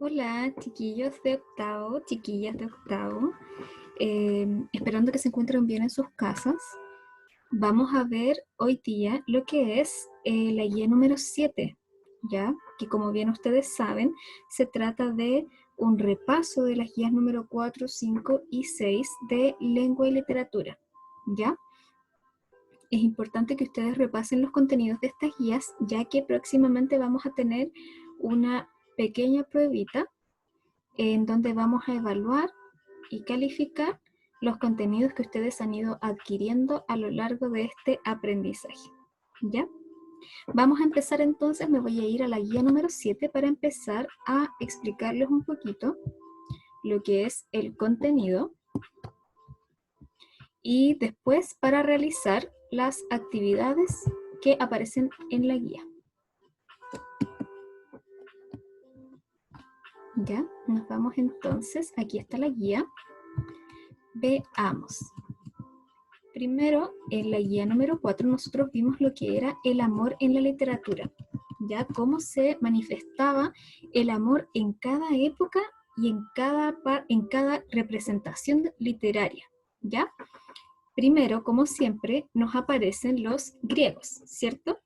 Hola, chiquillos de octavo, chiquillas de octavo. Esperando que se encuentren bien en sus casas. Vamos a ver hoy día lo que es la guía número 7, ¿ya? Que como bien ustedes saben, se trata de un repaso de las guías número 4, 5 y 6 de lengua y literatura, ¿ya? Es importante que ustedes repasen los contenidos de estas guías, ya que próximamente vamos a tener una pequeña pruebita en donde vamos a evaluar y calificar los contenidos que ustedes han ido adquiriendo a lo largo de este aprendizaje. ¿Ya? Vamos a empezar entonces, me voy a ir a la guía número 7 para empezar a explicarles un poquito lo que es el contenido y después para realizar las actividades que aparecen en la guía. Ya, nos vamos entonces, aquí está la guía. Veamos. Primero, en la guía número 4, nosotros vimos lo que era el amor en la literatura, ya cómo se manifestaba el amor en cada época y en cada representación literaria, ¿ya? Primero, como siempre, nos aparecen los griegos, ¿cierto?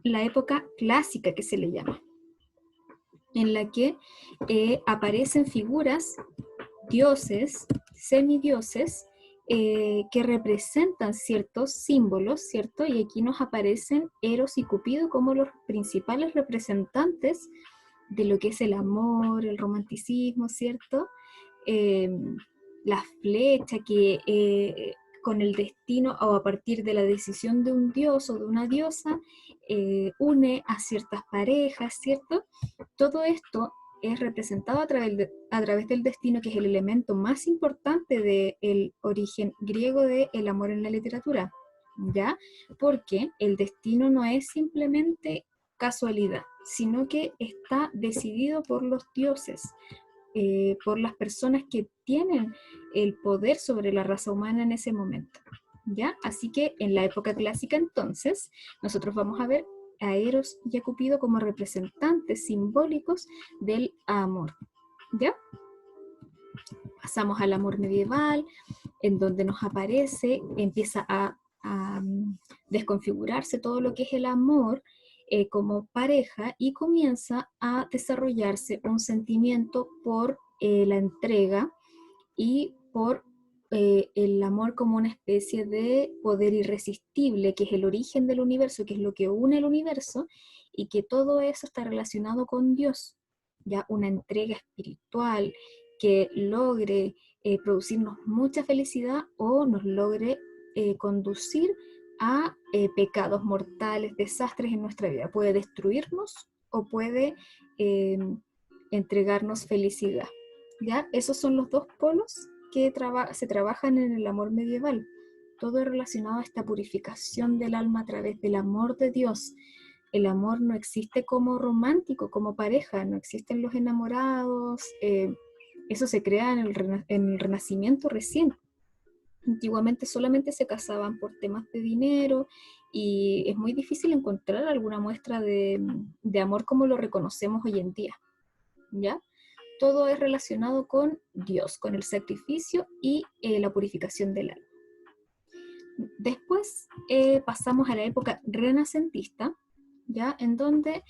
La época clásica que se le llama, en la que aparecen figuras, dioses, semidioses, que representan ciertos símbolos, ¿cierto? Y aquí nos aparecen Eros y Cupido como los principales representantes de lo que es el amor, el romanticismo, ¿cierto? Eh, la flecha que con el destino o a partir de la decisión de un dios o de una diosa une a ciertas parejas, ¿cierto? Todo esto es representado a través del destino, que es el elemento más importante del origen griego del amor en la literatura, ¿ya? Porque el destino no es simplemente casualidad, sino que está decidido por los dioses, por las personas que tienen el poder sobre la raza humana en ese momento, ¿ya? Así que en la época clásica entonces, nosotros vamos a ver a Eros y a Cupido como representantes simbólicos del amor, ¿ya? Pasamos al amor medieval, en donde nos aparece, empieza a desconfigurarse todo lo que es el amor como pareja y comienza a desarrollarse un sentimiento por la entrega y por el amor como una especie de poder irresistible, que es el origen del universo, que es lo que une el universo, y que todo eso está relacionado con Dios, ya una entrega espiritual que logre producirnos mucha felicidad o nos logre conducir a pecados mortales, desastres en nuestra vida. Puede destruirnos o puede eh, entregarnos felicidad. ¿Ya? Esos son los dos polos que se trabajan en el amor medieval. Todo es relacionado a esta purificación del alma a través del amor de Dios. El amor no existe como romántico, como pareja, no existen los enamorados. Eso se crea en el Renacimiento recién. Antiguamente solamente se casaban por temas de dinero y es muy difícil encontrar alguna muestra de amor como lo reconocemos hoy en día, ¿ya? Todo es relacionado con Dios, con el sacrificio y la purificación del alma. Después pasamos a la época renacentista, ¿ya? En donde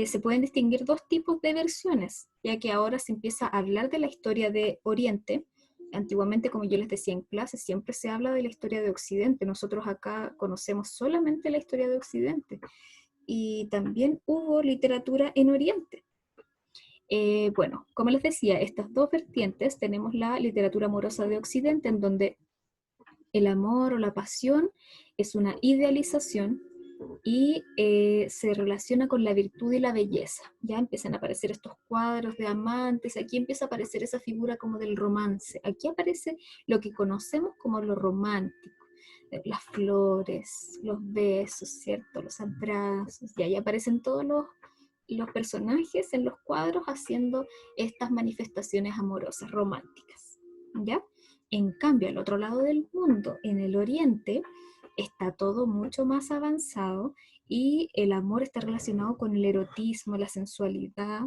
se pueden distinguir dos tipos de versiones, ya que ahora se empieza a hablar de la historia de Oriente. Antiguamente, como yo les decía en clase, siempre se habla de la historia de Occidente. Nosotros acá conocemos solamente la historia de Occidente. Y también hubo literatura en Oriente. Bueno, como les decía, estas dos vertientes, tenemos la literatura amorosa de Occidente, en donde el amor o la pasión es una idealización y se relaciona con la virtud y la belleza. Ya empiezan a aparecer estos cuadros de amantes, aquí empieza a aparecer esa figura como del romance, aquí aparece lo que conocemos como lo romántico, las flores, los besos, ¿cierto? Los abrazos, y ahí aparecen todos los personajes en los cuadros haciendo estas manifestaciones amorosas, románticas, ¿ya? En cambio, al otro lado del mundo, en el oriente, está todo mucho más avanzado y el amor está relacionado con el erotismo, la sensualidad,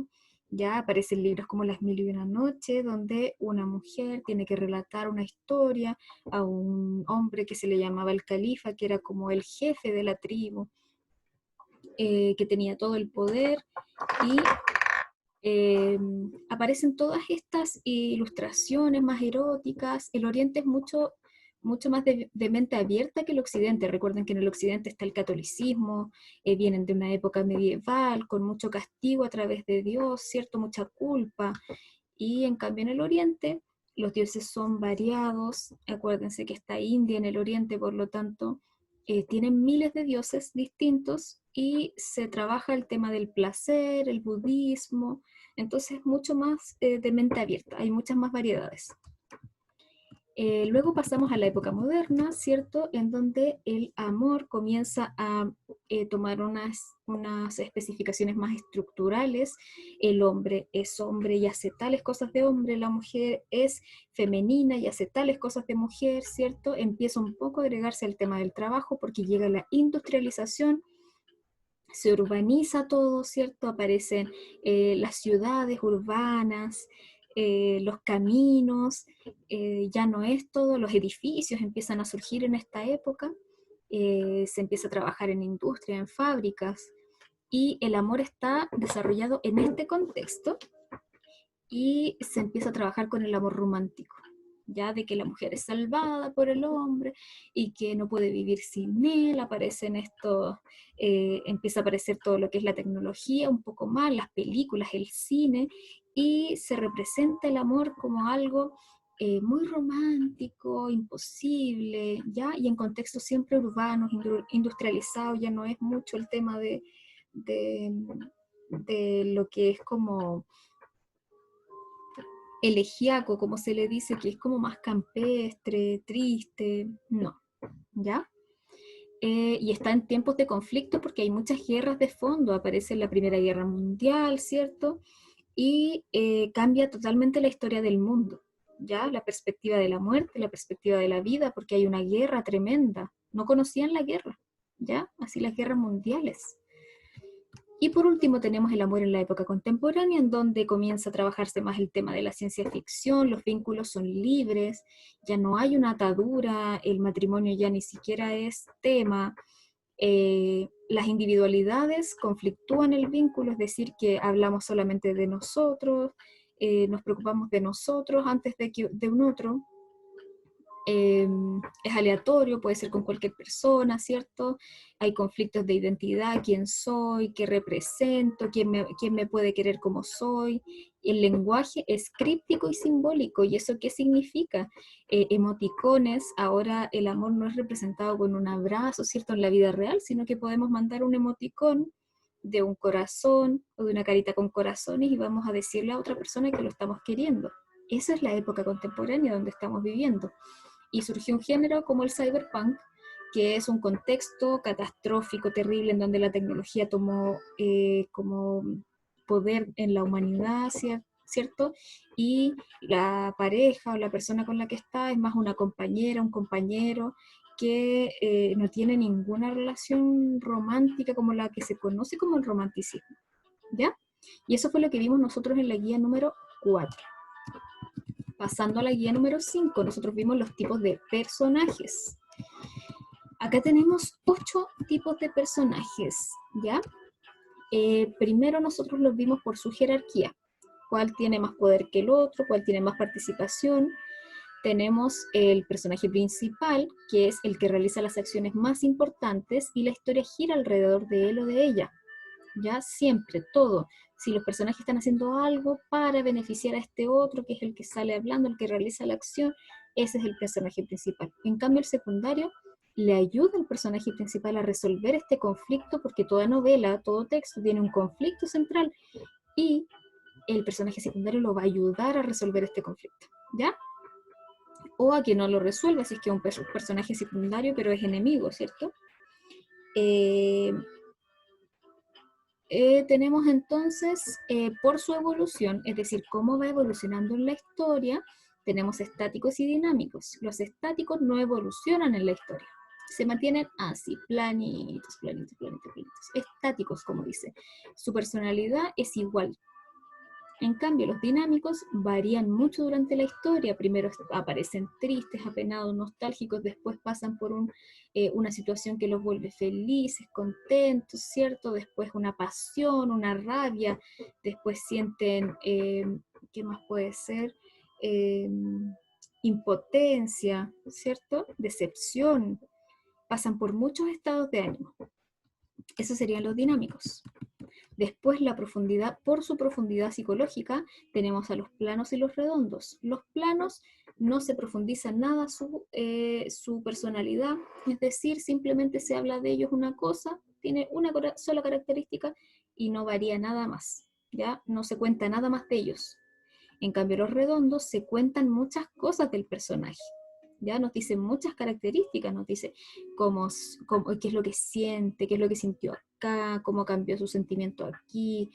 Ya aparecen libros como Las Mil y una Noche, donde una mujer tiene que relatar una historia a un hombre que se le llamaba el califa, que era como el jefe de la tribu, que tenía todo el poder, y aparecen todas estas ilustraciones más eróticas. El Oriente es mucho más de mente abierta que el Occidente. Recuerden que en el Occidente está el catolicismo, vienen de una época medieval, con mucho castigo a través de Dios, ¿cierto? Mucha culpa. Y en cambio en el Oriente los dioses son variados. Acuérdense que está India en el Oriente, por lo tanto, tienen miles de dioses distintos y se trabaja el tema del placer, el budismo, entonces mucho más de mente abierta, hay muchas más variedades. Luego pasamos a la época moderna, ¿cierto? En donde el amor comienza a tomar unas especificaciones más estructurales. El hombre es hombre y hace tales cosas de hombre, la mujer es femenina y hace tales cosas de mujer, ¿cierto? Empieza un poco a agregarse al tema del trabajo porque llega la industrialización, se urbaniza todo, ¿cierto? Aparecen las ciudades urbanas, los caminos, ya no es todo, los edificios empiezan a surgir en esta época, se empieza a trabajar en industria, en fábricas, y el amor está desarrollado en este contexto y se empieza a trabajar con el amor romántico, ya de que la mujer es salvada por el hombre y que no puede vivir sin él. Aparecen estos, empieza a aparecer todo lo que es la tecnología, un poco más, las películas, el cine, y se representa el amor como algo muy romántico, imposible, ¿ya? Y en contextos siempre urbanos, industrializados, ya no es mucho el tema de, de lo que es como elegiaco, como se le dice, que es como más campestre, triste, no, ¿ya? Y está en tiempos de conflicto porque hay muchas guerras de fondo, aparece la Primera Guerra Mundial, ¿cierto? Y cambia totalmente la historia del mundo, ¿ya? La perspectiva de la muerte, la perspectiva de la vida, porque hay una guerra tremenda. No conocían la guerra, ¿ya? Así las guerras mundiales. Y por último tenemos el amor en la época contemporánea, en donde comienza a trabajarse más el tema de la ciencia ficción, los vínculos son libres, ya no hay una atadura, el matrimonio ya ni siquiera es tema, las individualidades conflictúan el vínculo, es decir, que hablamos solamente de nosotros, nos preocupamos de nosotros antes de un otro, es aleatorio, puede ser con cualquier persona, ¿cierto? Hay conflictos de identidad, quién soy, qué represento, quién me puede querer como soy. El lenguaje es críptico y simbólico, ¿y eso qué significa? Emoticones, ahora el amor no es representado con un abrazo, ¿cierto? En la vida real, sino que podemos mandar un emoticón de un corazón o de una carita con corazones y vamos a decirle a otra persona que lo estamos queriendo. Esa es la época contemporánea donde estamos viviendo y surgió un género como el cyberpunk, que es un contexto catastrófico, terrible, en donde la tecnología tomó como poder en la humanidad, ¿cierto? Y la pareja o la persona con la que está es más una compañera, un compañero, que no tiene ninguna relación romántica como la que se conoce como el romanticismo, ¿ya? Y eso fue lo que vimos nosotros en la guía número 4. Pasando a la guía número 5, nosotros vimos los tipos de personajes. Acá tenemos 8 tipos de personajes, ¿ya? Primero nosotros los vimos por su jerarquía. ¿Cuál tiene más poder que el otro? ¿Cuál tiene más participación? Tenemos el personaje principal, que es el que realiza las acciones más importantes y la historia gira alrededor de él o de ella. Ya siempre, todo. Si los personajes están haciendo algo para beneficiar a este otro, que es el que sale hablando, el que realiza la acción, ese es el personaje principal. En cambio, el secundario le ayuda al personaje principal a resolver este conflicto, porque toda novela, todo texto tiene un conflicto central y el personaje secundario lo va a ayudar a resolver este conflicto, ¿ya? O a que no lo resuelva, si es que es un personaje secundario, pero es enemigo, ¿cierto? Tenemos entonces, por su evolución, es decir, cómo va evolucionando en la historia, tenemos estáticos y dinámicos. Los estáticos no evolucionan en la historia, se mantienen así, planitos, planitos, planitos, planitos, estáticos, como dice. Su personalidad es igual, En cambio, los dinámicos varían mucho durante la historia. Primero aparecen tristes, apenados, nostálgicos, después pasan por una situación que los vuelve felices, contentos, ¿cierto? Después una pasión, una rabia, después sienten, ¿qué más puede ser? Eh, Impotencia, ¿cierto? Decepción. Pasan por muchos estados de ánimo. Esos serían los dinámicos. Después la profundidad, por su profundidad psicológica, tenemos a los planos y los redondos. Los planos no se profundiza nada su personalidad, es decir, simplemente se habla de ellos una cosa, tiene una sola característica y no varía nada más, ¿ya? No se cuenta nada más de ellos. En cambio, los redondos se cuentan muchas cosas del personaje. Ya nos dice muchas características, nos dice qué es lo que siente, qué es lo que sintió acá, cómo cambió su sentimiento aquí,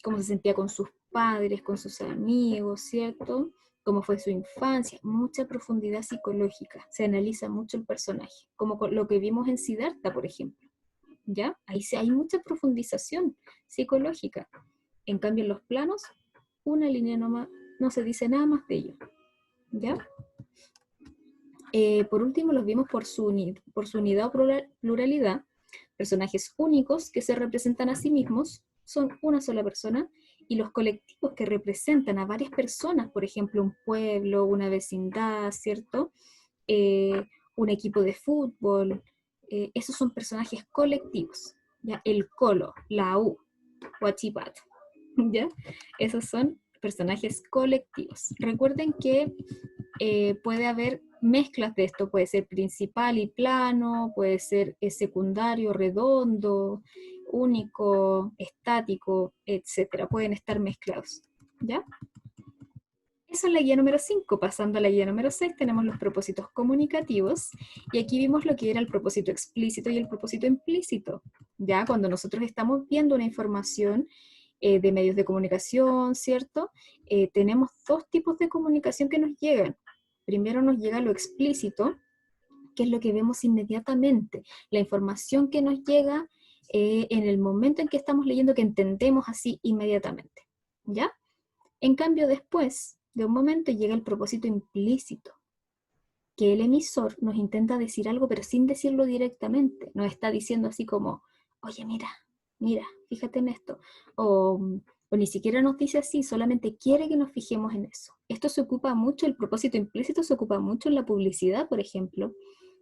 cómo se sentía con sus padres, con sus amigos, ¿cierto? Cómo fue su infancia, mucha profundidad psicológica, se analiza mucho el personaje, como lo que vimos en Siddhartha, por ejemplo, ¿ya? Ahí hay mucha profundización psicológica. En cambio, en los planos, una línea nomás, no se dice nada más de ello, ¿ya? Por último, los vimos por su unidad o pluralidad, personajes únicos que se representan a sí mismos, son una sola persona, y los colectivos que representan a varias personas, por ejemplo, un pueblo, una vecindad, ¿cierto? Un equipo de fútbol, esos son personajes colectivos, ¿ya? El colo, la U, Huachipato, ¿ya? Esos son personajes colectivos. Recuerden que puede haber mezclas de esto, puede ser principal y plano, puede ser secundario, redondo, único, estático, etcétera. Pueden estar mezclados, ¿ya? Eso es la guía número 5. Pasando a la guía número 6, tenemos los propósitos comunicativos, y aquí vimos lo que era el propósito explícito y el propósito implícito. Ya cuando nosotros estamos viendo una información de medios de comunicación, ¿cierto? Tenemos dos tipos de comunicación que nos llegan. Primero nos llega lo explícito, que es lo que vemos inmediatamente, la información que nos llega en el momento en que estamos leyendo, que entendemos así inmediatamente, ¿ya? En cambio, después de un momento llega el propósito implícito, que el emisor nos intenta decir algo, pero sin decirlo directamente. Nos está diciendo así como, oye, mira, fíjate en esto. O ni siquiera nos dice así, solamente quiere que nos fijemos en eso. Esto se ocupa mucho, el propósito implícito se ocupa mucho en la publicidad, por ejemplo,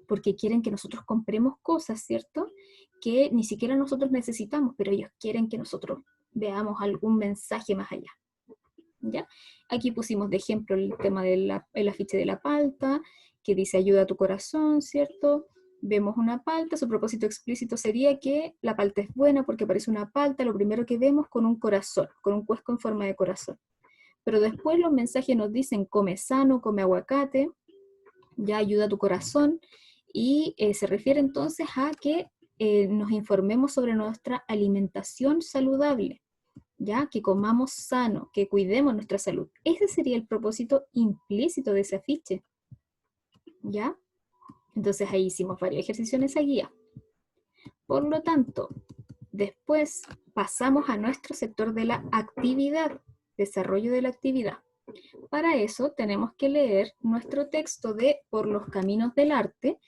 porque quieren que nosotros compremos cosas, ¿cierto? Que ni siquiera nosotros necesitamos, pero ellos quieren que nosotros veamos algún mensaje más allá. ¿Ya? Aquí pusimos de ejemplo el tema del afiche de la palta, que dice ayuda a tu corazón, ¿cierto? Vemos una palta, su propósito explícito sería que la palta es buena porque aparece una palta, lo primero que vemos con un corazón, con un cuesco en forma de corazón. Pero después los mensajes nos dicen come sano, come aguacate, ya ayuda a tu corazón, y se refiere entonces a que nos informemos sobre nuestra alimentación saludable, ¿ya? Que comamos sano, que cuidemos nuestra salud. Ese sería el propósito implícito de ese afiche, ¿ya? Entonces ahí hicimos varios ejercicios en esa guía. Por lo tanto, después pasamos a nuestro sector de la actividad, desarrollo de la actividad. Para eso tenemos que leer nuestro texto de Por los caminos del arte,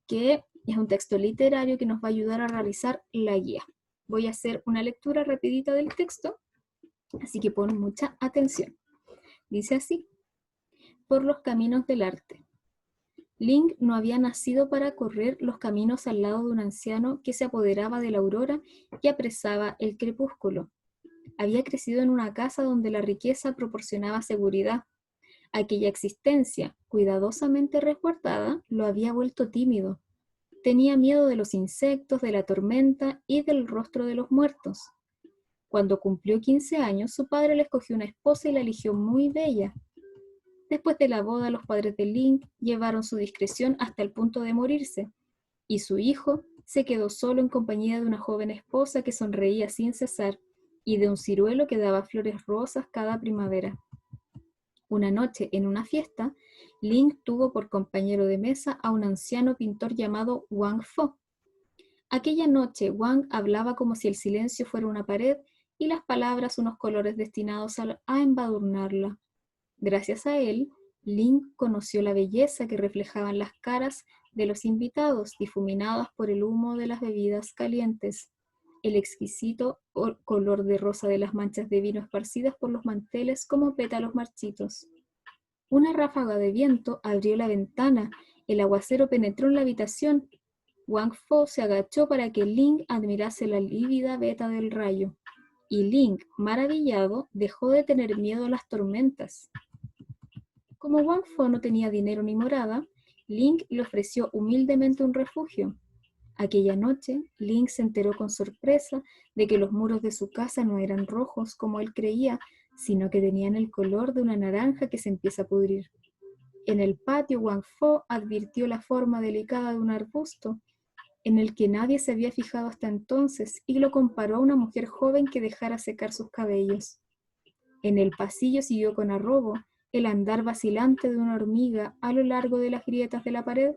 que es un texto literario que nos va a ayudar a realizar la guía. Voy a hacer una lectura rapidita del texto, así que pon mucha atención. Dice así: Por los caminos del arte. Link no había nacido para correr los caminos al lado de un anciano que se apoderaba de la aurora y apresaba el crepúsculo. Había crecido en una casa donde la riqueza proporcionaba seguridad. Aquella existencia, cuidadosamente resguardada, lo había vuelto tímido. Tenía miedo de los insectos, de la tormenta y del rostro de los muertos. Cuando cumplió 15 años, su padre le escogió una esposa y la eligió muy bella. Después de la boda, los padres de Link llevaron su discreción hasta el punto de morirse, y su hijo se quedó solo en compañía de una joven esposa que sonreía sin cesar y de un ciruelo que daba flores rosas cada primavera. Una noche, en una fiesta, Link tuvo por compañero de mesa a un anciano pintor llamado Wang Fo. Aquella noche, Wang hablaba como si el silencio fuera una pared y las palabras unos colores destinados a embadurnarla. Gracias a él, Link conoció la belleza que reflejaban las caras de los invitados, difuminadas por el humo de las bebidas calientes, el exquisito color de rosa de las manchas de vino esparcidas por los manteles como pétalos marchitos. Una ráfaga de viento abrió la ventana, el aguacero penetró en la habitación. Wang Fo se agachó para que Link admirase la lívida veta del rayo, y Link, maravillado, dejó de tener miedo a las tormentas. Como Wang Fo no tenía dinero ni morada, Link le ofreció humildemente un refugio. Aquella noche, Link se enteró con sorpresa de que los muros de su casa no eran rojos como él creía, sino que tenían el color de una naranja que se empieza a pudrir. En el patio, Wang Fo advirtió la forma delicada de un arbusto, en el que nadie se había fijado hasta entonces, y lo comparó a una mujer joven que dejara secar sus cabellos. En el pasillo siguió con arrobo el andar vacilante de una hormiga a lo largo de las grietas de la pared,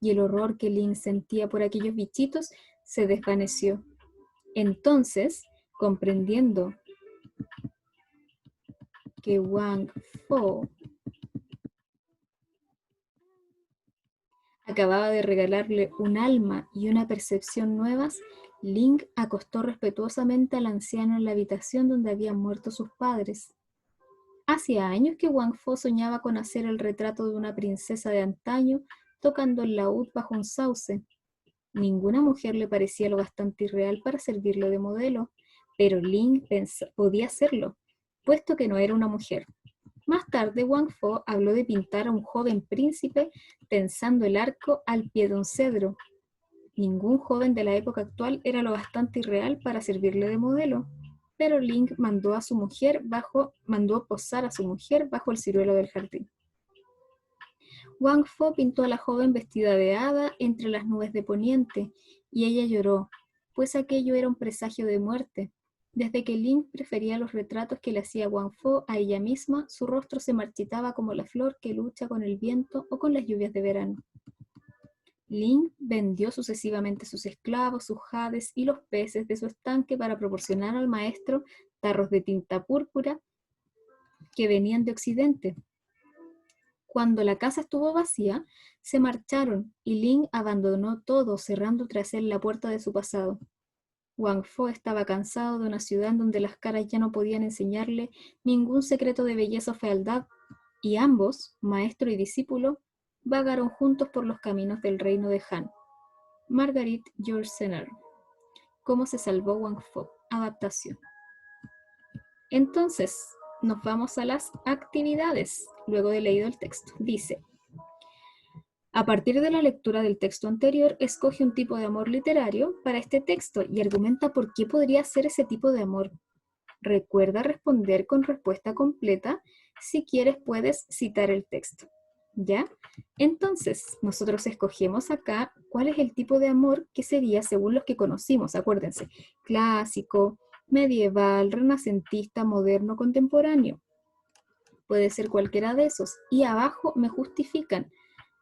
y el horror que Link sentía por aquellos bichitos se desvaneció. Entonces, comprendiendo que Wang Fo acababa de regalarle un alma y una percepción nuevas, Link acostó respetuosamente al anciano en la habitación donde habían muerto sus padres. Hacía años que Wang Fo soñaba con hacer el retrato de una princesa de antaño tocando el laúd bajo un sauce. Ninguna mujer le parecía lo bastante irreal para servirle de modelo, pero Link podía hacerlo, puesto que no era una mujer. Más tarde, Wang Fo habló de pintar a un joven príncipe tensando el arco al pie de un cedro. Ningún joven de la época actual era lo bastante irreal para servirle de modelo, pero Link mandó posar a su mujer bajo el ciruelo del jardín. Wang Fo pintó a la joven vestida de hada entre las nubes de poniente, y ella lloró, pues aquello era un presagio de muerte. Desde que Link prefería los retratos que le hacía Wang Fo a ella misma, su rostro se marchitaba como la flor que lucha con el viento o con las lluvias de verano. Link vendió sucesivamente sus esclavos, sus jades y los peces de su estanque para proporcionar al maestro tarros de tinta púrpura que venían de Occidente. Cuando la casa estuvo vacía, se marcharon y Link abandonó todo, cerrando tras él la puerta de su pasado. Wang Fo estaba cansado de una ciudad en donde las caras ya no podían enseñarle ningún secreto de belleza o fealdad, y ambos, maestro y discípulo, vagaron juntos por los caminos del reino de Han. Marguerite Yourcenar. ¿Cómo se salvó Wang Fo? Adaptación. Entonces, nos vamos a las actividades, luego de leído el texto. Dice: a partir de la lectura del texto anterior, escoge un tipo de amor literario para este texto y argumenta por qué podría ser ese tipo de amor. Recuerda responder con respuesta completa. Si quieres, puedes citar el texto. ¿Ya? Entonces, nosotros escogemos acá cuál es el tipo de amor que sería según los que conocimos. Acuérdense, clásico, medieval, renacentista, moderno, contemporáneo. Puede ser cualquiera de esos. Y abajo me justifican.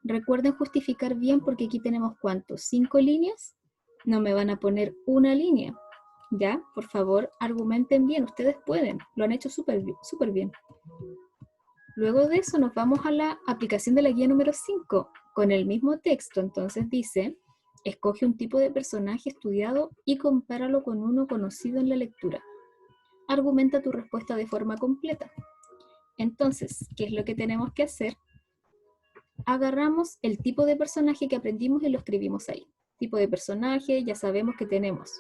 Recuerden justificar bien porque aquí tenemos ¿cuántos? 5 líneas. No me van a poner una línea. ¿Ya? Por favor, argumenten bien. Ustedes pueden. Lo han hecho súper bien. Luego de eso nos vamos a la aplicación de la guía número 5 con el mismo texto. Entonces dice: escoge un tipo de personaje estudiado y compáralo con uno conocido en la lectura. Argumenta tu respuesta de forma completa. Entonces, ¿qué es lo que tenemos que hacer? Agarramos el tipo de personaje que aprendimos y lo escribimos ahí. Tipo de personaje, ya sabemos que tenemos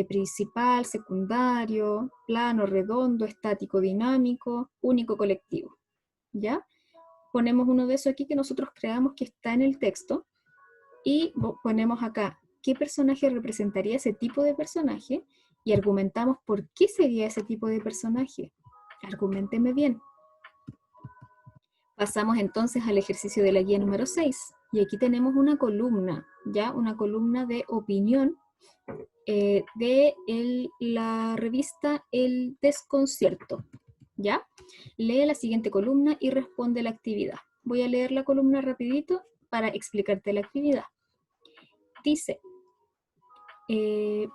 principal, secundario, plano, redondo, estático, dinámico, único, colectivo. ¿Ya? Ponemos uno de esos aquí que nosotros creamos que está en el texto y ponemos acá qué personaje representaría ese tipo de personaje y argumentamos por qué sería ese tipo de personaje. Argumentenme bien. Pasamos entonces al ejercicio de la guía número 6 y aquí tenemos una columna, ¿ya? Una columna de opinión de la revista El Desconcierto, ¿ya? Lee la siguiente columna y responde la actividad. Voy a leer la columna rapidito para explicarte la actividad. Dice,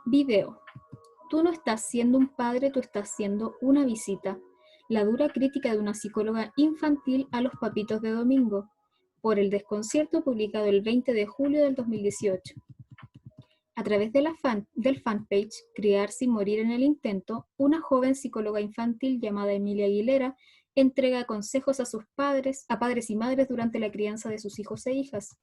video. Tú no estás siendo un padre, tú estás siendo una visita. La dura crítica de una psicóloga infantil a los papitos de domingo, por El Desconcierto, publicado el 20 de julio del 2018. A través de del fanpage Criar sin morir en el intento, una joven psicóloga infantil llamada Emilia Aguilera entrega consejos a padres y madres durante la crianza de sus hijos e hijas.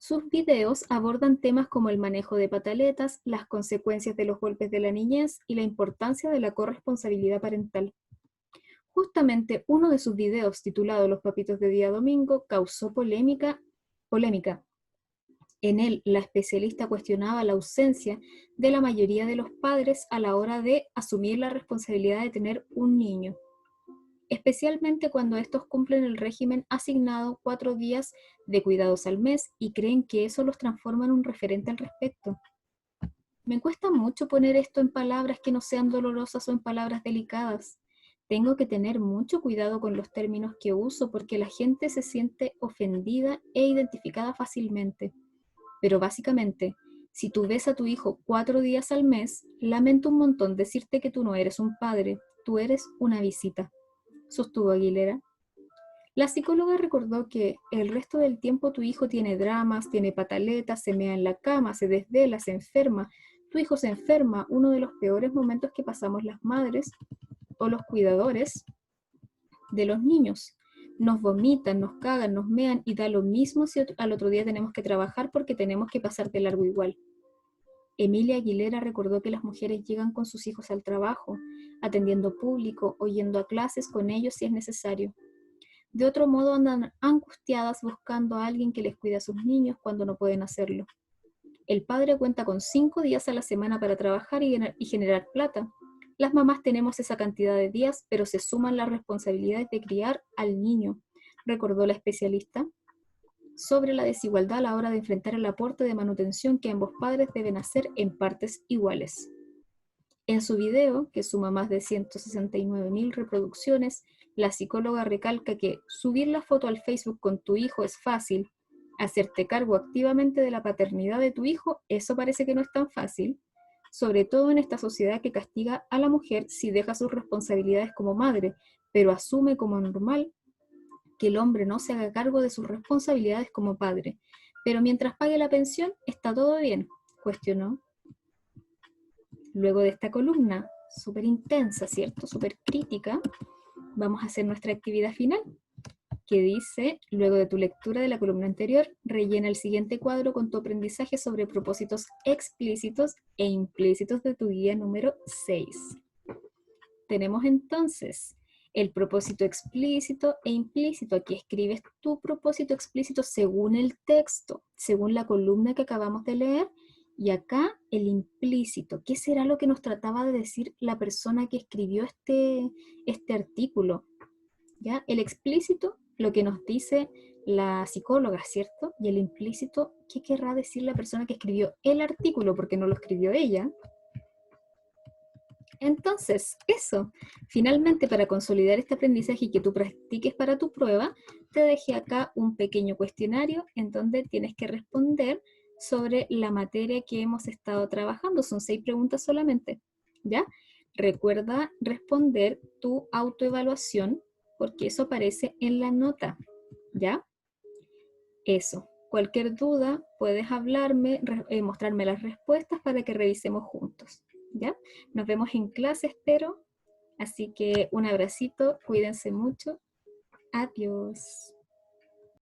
Sus videos abordan temas como el manejo de pataletas, las consecuencias de los golpes de la niñez y la importancia de la corresponsabilidad parental. Justamente uno de sus videos, titulado Los papitos de día domingo, causó polémica. En él, la especialista cuestionaba la ausencia de la mayoría de los padres a la hora de asumir la responsabilidad de tener un niño, especialmente cuando estos cumplen el régimen asignado 4 días de cuidados al mes y creen que eso los transforma en un referente al respecto. Me cuesta mucho poner esto en palabras que no sean dolorosas o en palabras delicadas. Tengo que tener mucho cuidado con los términos que uso porque la gente se siente ofendida e identificada fácilmente. Pero básicamente, si tú ves a tu hijo 4 días al mes, lamento un montón decirte que tú no eres un padre, tú eres una visita, sostuvo Aguilera. La psicóloga recordó que el resto del tiempo tu hijo tiene dramas, tiene pataletas, se mea en la cama, se desvela, se enferma. Tu hijo se enferma, uno de los peores momentos que pasamos las madres o los cuidadores de los niños. Nos vomitan, nos cagan, nos mean y da lo mismo si al otro día tenemos que trabajar porque tenemos que pasar de largo igual. Emilia Aguilera recordó que las mujeres llegan con sus hijos al trabajo, atendiendo público o yendo a clases con ellos si es necesario. De otro modo andan angustiadas buscando a alguien que les cuide a sus niños cuando no pueden hacerlo. El padre cuenta con 5 días a la semana para trabajar y generar plata. Las mamás tenemos esa cantidad de días, pero se suman las responsabilidades de criar al niño, recordó la especialista, sobre la desigualdad a la hora de enfrentar el aporte de manutención que ambos padres deben hacer en partes iguales. En su video, que suma más de 169.000 reproducciones, la psicóloga recalca que subir la foto al Facebook con tu hijo es fácil, hacerte cargo activamente de la paternidad de tu hijo, eso parece que no es tan fácil, sobre todo en esta sociedad que castiga a la mujer si deja sus responsabilidades como madre, pero asume como normal que el hombre no se haga cargo de sus responsabilidades como padre. Pero mientras pague la pensión, está todo bien, cuestionó. Luego de esta columna, súper intensa, ¿cierto? Súper crítica, vamos a hacer nuestra actividad final, que dice, luego de tu lectura de la columna anterior, rellena el siguiente cuadro con tu aprendizaje sobre propósitos explícitos e implícitos de tu guía número 6. Tenemos entonces el propósito explícito e implícito. Aquí escribes tu propósito explícito según el texto, según la columna que acabamos de leer, y acá el implícito. ¿Qué será lo que nos trataba de decir la persona que escribió este artículo? ¿Ya? El explícito, lo que nos dice la psicóloga, ¿cierto? Y el implícito, ¿qué querrá decir la persona que escribió el artículo? Porque no lo escribió ella. Entonces, eso. Finalmente, para consolidar este aprendizaje y que tú practiques para tu prueba, te dejé acá un pequeño cuestionario en donde tienes que responder sobre la materia que hemos estado trabajando. Son 6 preguntas solamente, ¿ya? Recuerda responder tu autoevaluación porque eso aparece en la nota, ¿ya? Eso. Cualquier duda, puedes hablarme, mostrarme las respuestas para que revisemos juntos, ¿ya? Nos vemos en clase, espero. Así que un abracito, cuídense mucho. Adiós.